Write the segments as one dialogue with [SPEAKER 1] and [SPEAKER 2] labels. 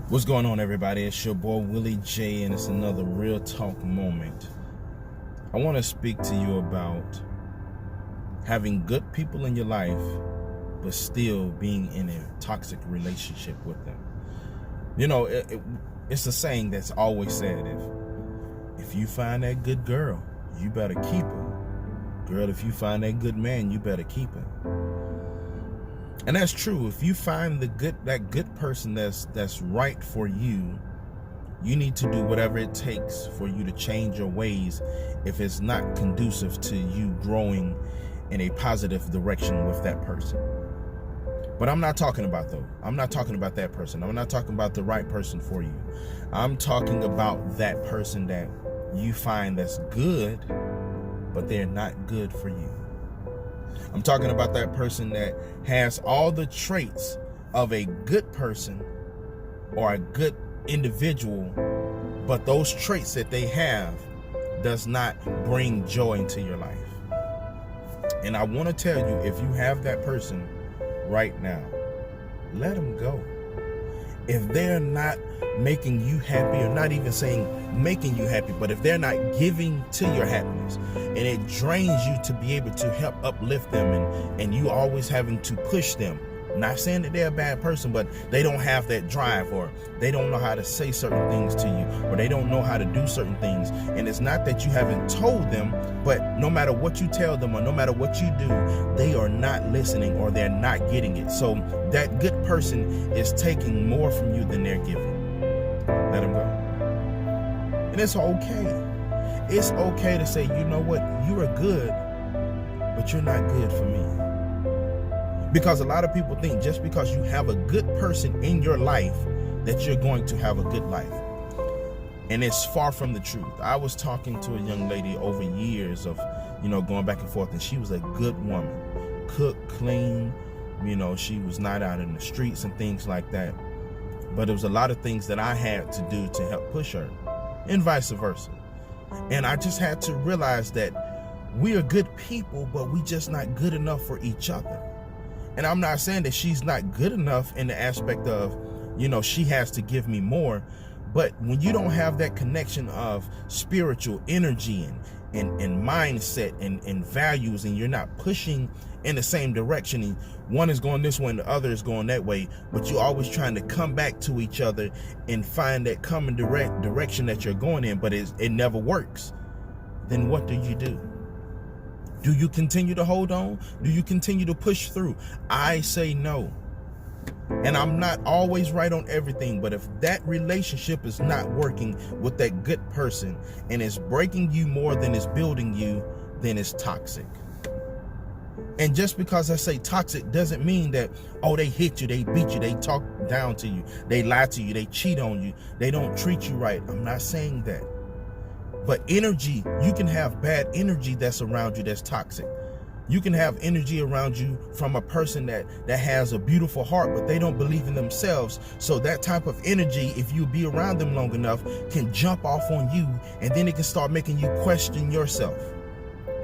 [SPEAKER 1] What's going on, everybody? It's your boy Willie J, and it's another Real Talk moment. I want to speak to you about having good people in your life, but still being in a toxic relationship with them. You know, it's a saying that's always said, if you find that good girl, you better keep her. Girl, if you find that good man, you better keep him. And that's true. If you find that good person that's right for you, you need to do whatever it takes for you to change your ways if it's not conducive to you growing in a positive direction with that person. But I'm not talking about that person. I'm not talking about the right person for you. I'm talking about that person that you find that's good, but they're not good for you. I'm talking about that person that has all the traits of a good person or a good individual, but those traits that they have does not bring joy into your life. And I want to tell you, if you have that person right now, let them go. If they're not making you happy, or not even saying making you happy, but if they're not giving to your happiness and it drains you to be able to help uplift them, and you always having to push them, not saying that they're a bad person, but they don't have that drive, or they don't know how to say certain things to you, or they don't know how to do certain things. And it's not that you haven't told them, but no matter what you tell them or no matter what you do, they are not listening or they're not getting it. So that good person is taking more from you than they're giving. Let them go. And it's okay. It's okay to say, you know what, you are good, but you're not good for me. Because a lot of people think just because you have a good person in your life that you're going to have a good life. And it's far from the truth. I was talking to a young lady over years of, going back and forth, and she was a good woman. Cook, clean, she was not out in the streets and things like that. But there was a lot of things that I had to do to help push her, and vice versa. And I just had to realize that we are good people, but we just not good enough for each other. And I'm not saying that she's not good enough in the aspect of, she has to give me more. But when you don't have that connection of spiritual energy and mindset and values, and you're not pushing in the same direction, and one is going this way and the other is going that way, but you're always trying to come back to each other and find that common direction that you're going in, but it never works, then what do you do? Do you continue to hold on? Do you continue to push through? I say no. And I'm not always right on everything, but if that relationship is not working with that good person and it's breaking you more than it's building you, then it's toxic. And just because I say toxic doesn't mean that, they hit you, they beat you, they talk down to you, they lie to you, they cheat on you, they don't treat you right. I'm not saying that. But energy, you can have bad energy that's around you that's toxic. You can have energy around you from a person that has a beautiful heart, but they don't believe in themselves. So that type of energy, if you be around them long enough, can jump off on you, and then it can start making you question yourself.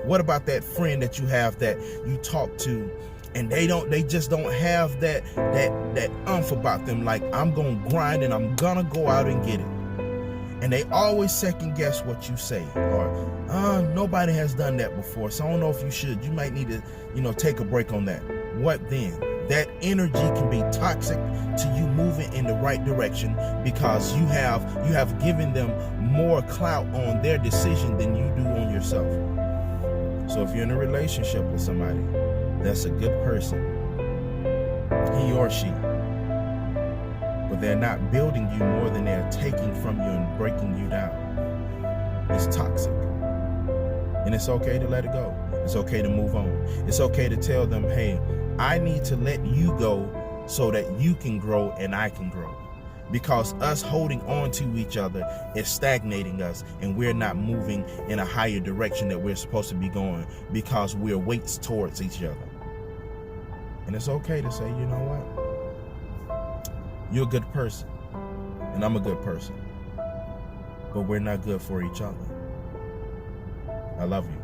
[SPEAKER 1] What about that friend that you have that you talk to, and they just don't have that umph about them, like, I'm gonna grind and I'm gonna go out and get it. And they always second guess what you say, or nobody has done that before, so I don't know if you should. You might need to, take a break on that. What then? That energy can be toxic to you moving in the right direction, because you have given them more clout on their decision than you do on yourself. So if you're in a relationship with somebody that's a good person, he or she, but they're not building you more than they're taking from you and breaking you down, it's toxic. And it's okay to let it go. It's okay to move on. It's okay to tell them, hey, I need to let you go so that you can grow and I can grow. Because us holding on to each other is stagnating us, and we're not moving in a higher direction that we're supposed to be going, because we're weights towards each other. And it's okay to say, you know what? You're a good person, and I'm a good person, but we're not good for each other. I love you.